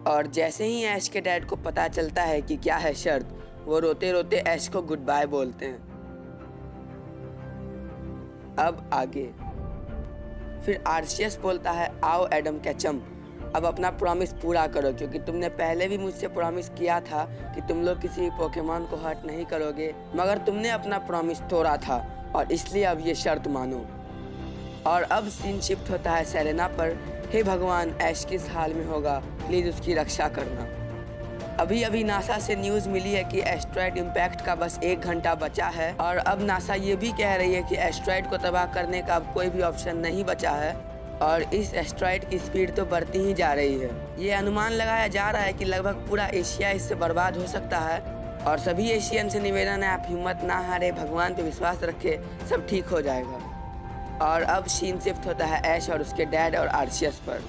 और जैसे ही ऐश के डैड को पता चलता है कि क्या है शर्त, वो रोते रोते ऐश को गुड बाय बोलते हैं। अब आगे फिर आर्शियस बोलता है, आओ एडम कैचम, अब अपना प्रॉमिस पूरा करो, क्योंकि तुमने पहले भी मुझसे प्रॉमिस किया था कि तुम लोग किसी पोकेमॉन को हर्ट नहीं करोगे, मगर तुमने अपना प्रॉमिस तोड़ा था और इसलिए अब ये शर्त मानो। और अब सीन शिफ्ट होता है सेलेना पर। हे भगवान, ऐश किस हाल में होगा, प्लीज़ उसकी रक्षा करना। अभी अभी नासा से न्यूज़ मिली है कि एस्ट्रॉयड इम्पैक्ट का बस 1 घंटा बचा है और अब नासा ये भी कह रही है कि एस्ट्रॉयड को तबाह करने का अब कोई भी ऑप्शन नहीं बचा है और इस एस्ट्रॉयड की स्पीड तो बढ़ती ही जा रही है। ये अनुमान लगाया जा रहा है कि लगभग पूरा एशिया इससे बर्बाद हो सकता है और सभी एशियन से निवेदन है, आप हिम्मत ना हारे, भगवान पे विश्वास रखें, सब ठीक हो जाएगा। और अब सीन शिफ्ट होता है ऐश और उसके डैड और आर्शियस पर।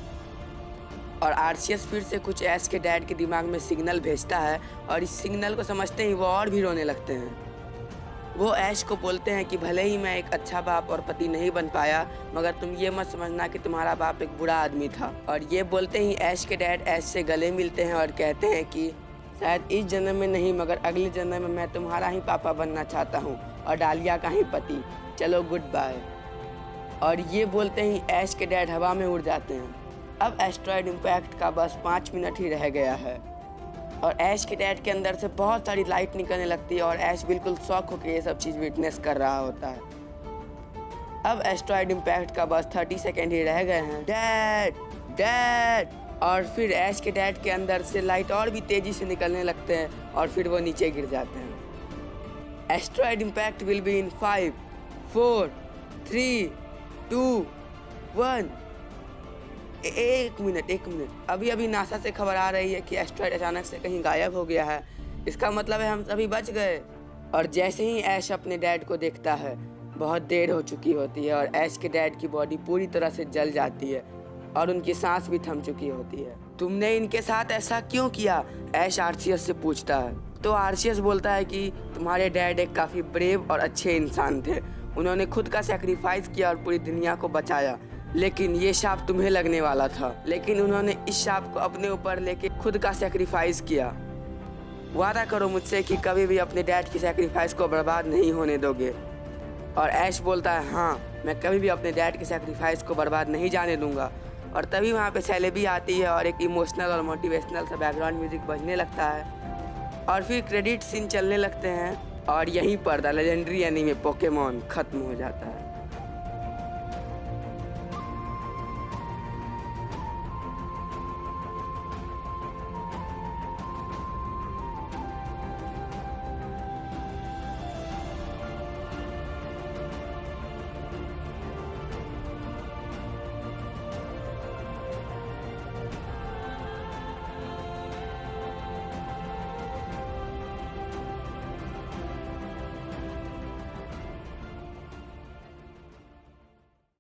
और आर्शियस फिर से कुछ ऐश के डैड के दिमाग में सिग्नल भेजता है और इस सिग्नल को समझते ही वो और भी रोने लगते हैं। वो ऐश को बोलते हैं कि भले ही मैं एक अच्छा बाप और पति नहीं बन पाया, मगर तुम ये मत समझना कि तुम्हारा बाप एक बुरा आदमी था। और ये बोलते ही ऐश के डैड ऐश से गले मिलते हैं और कहते हैं कि शायद इस जन्म में नहीं, मगर अगले जन्म में मैं तुम्हारा ही पापा बनना चाहता हूँ और डालिया का ही पति। चलो गुड बाय। और ये बोलते ही ऐश के डैड हवा में उड़ जाते हैं। अब एस्ट्रॉयड इम्पैक्ट का बस 5 मिनट ही रह गया है और ऐश के डैड के अंदर से बहुत सारी लाइट निकलने लगती है और ऐश बिल्कुल शॉक होकर ये सब चीज़ विटनेस कर रहा होता है। अब एस्ट्रॉयड इम्पैक्ट का बस 30 सेकेंड ही रह गए हैं। Dad dad. और फिर ऐश के डैड के अंदर से लाइट और भी तेज़ी से निकलने लगते हैं और फिर वो नीचे गिर जाते हैं। Asteroid impact will be in 5 4 3 2 1। एक मिनट। अभी अभी नासा से खबर आ रही है कि एस्ट्रॉयड अचानक से कहीं गायब हो गया है। इसका मतलब है हम सभी बच गए। और जैसे ही ऐश अपने डैड को देखता है, बहुत देर हो चुकी होती है और ऐश के डैड की बॉडी पूरी तरह से जल जाती है और उनकी सांस भी थम चुकी होती है। तुमने इनके साथ ऐसा क्यों किया? ऐश आर्शियस से पूछता है। तो आर्शियस बोलता है कि तुम्हारे डैड एक काफ़ी ब्रेव और अच्छे इंसान थे। उन्होंने खुद का सेक्रीफाइस किया और पूरी दुनिया को बचाया, लेकिन ये शाप तुम्हें लगने वाला था, लेकिन उन्होंने इस शाप को अपने ऊपर लेके खुद का सेक्रीफाइस किया। वादा करो मुझसे कि कभी भी अपने डैड की सेक्रीफाइस को बर्बाद नहीं होने दोगे। और ऐश बोलता है, हाँ, मैं कभी भी अपने डैड के सेक्रीफाइस को बर्बाद नहीं जाने दूंगा। और तभी वहाँ पे सेलेबी आती है और एक इमोशनल और मोटिवेशनल सा बैकग्राउंड म्यूजिक बजने लगता है और फिर क्रेडिट सीन चलने लगते हैं और यहीं पर द लेजेंडरी एनीमे पोकेमॉन खत्म हो जाता है।